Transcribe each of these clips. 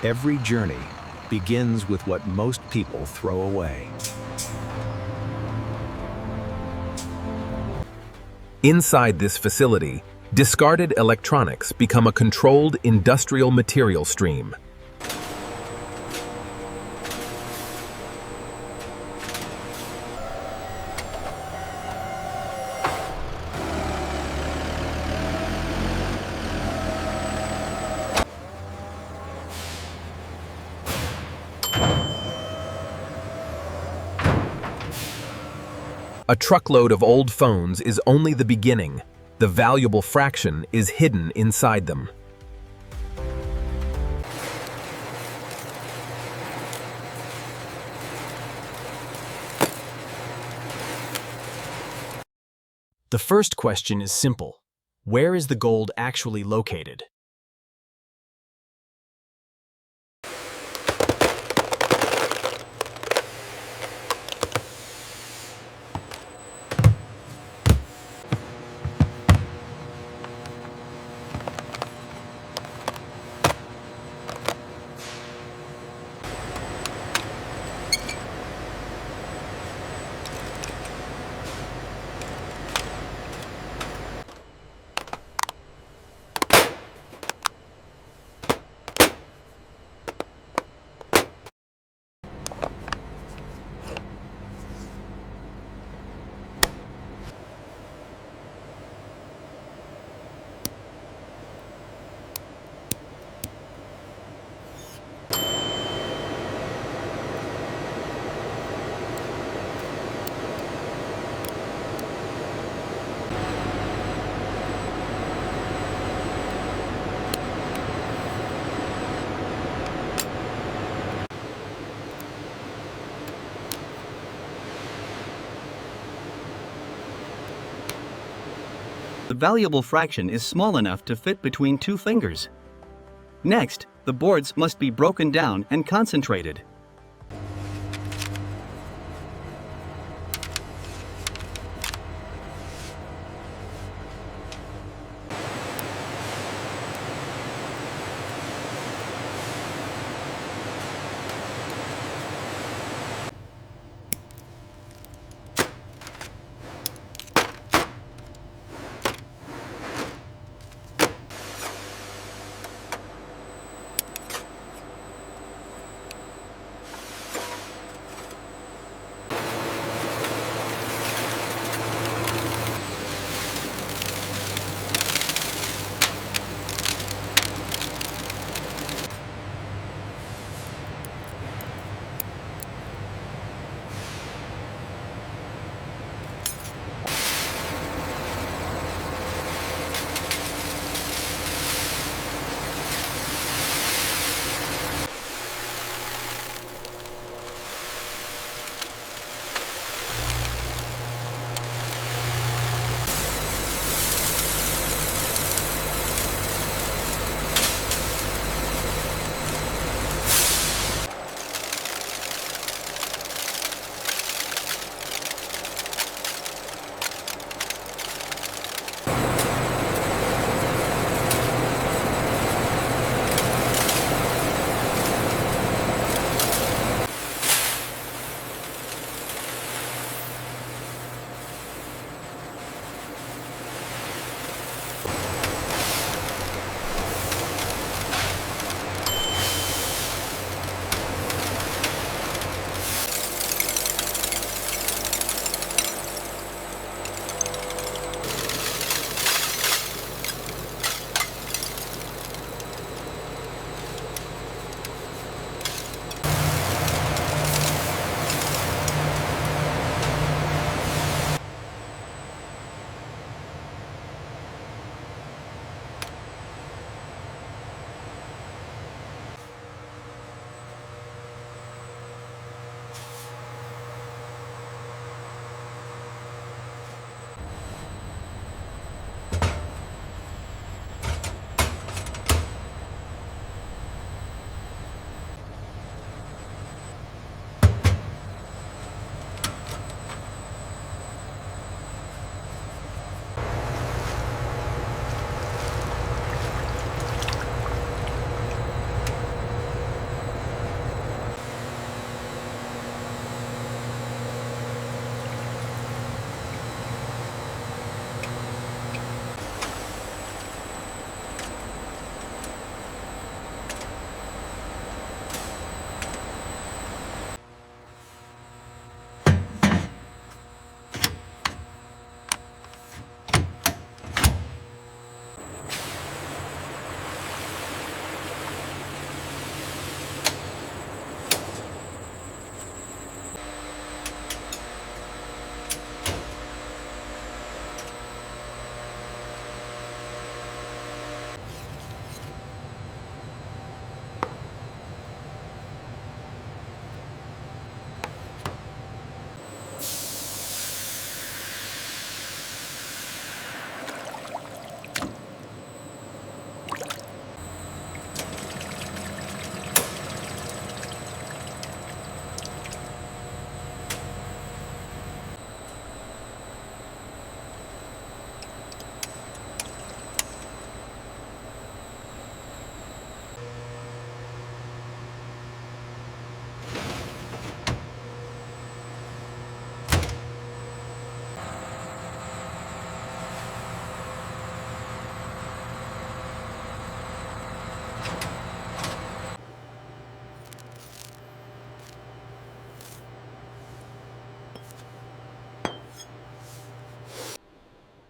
Every journey begins with what most people throw away. Inside this facility, discarded electronics become a controlled industrial material stream. A truckload of old phones is only the beginning. The valuable fraction is hidden inside them. The first question is simple. Where is the gold actually located? The valuable fraction is small enough to fit between 2 fingers. Next, the boards must be broken down and concentrated.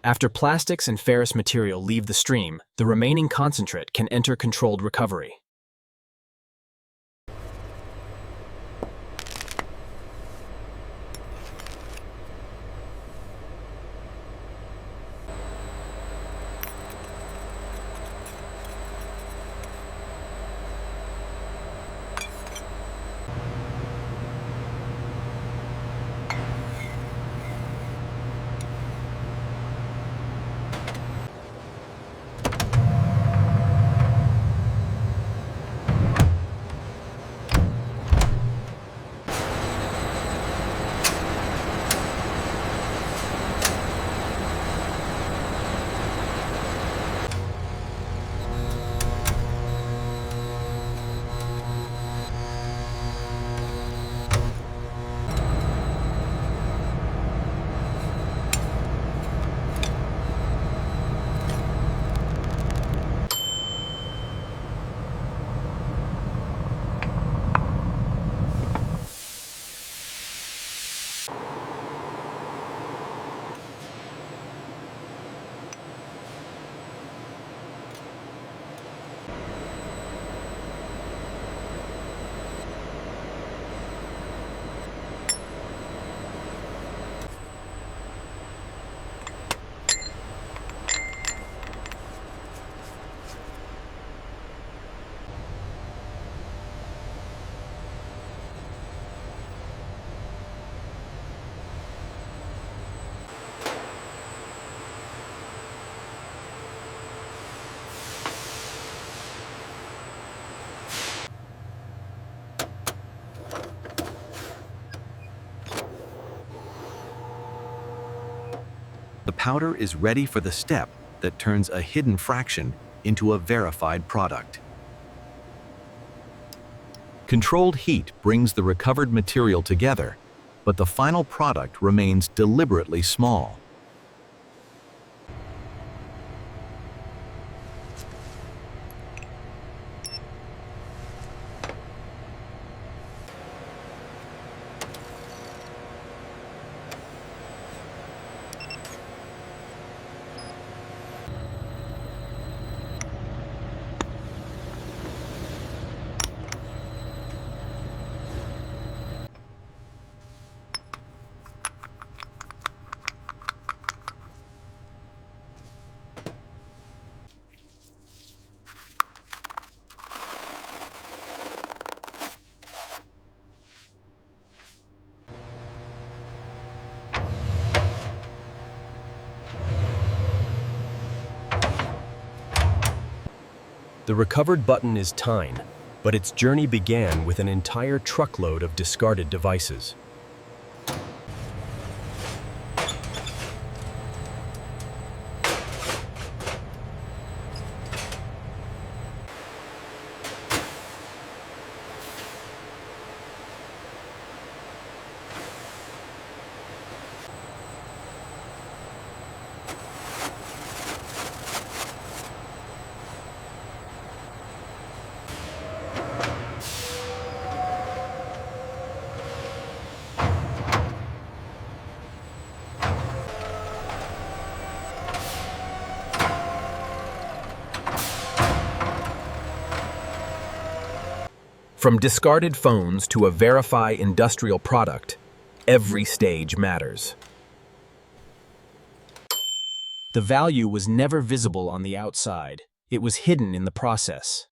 After plastics and ferrous material leave the stream, the remaining concentrate can enter controlled recovery. The powder is ready for the step that turns a hidden fraction into a verified product. Controlled heat brings the recovered material together, but the final product remains deliberately small. The recovered button is tine, but its journey began with an entire truckload of discarded devices. From discarded phones to a Verify industrial product, every stage matters. The value was never visible on the outside. It was hidden in the process.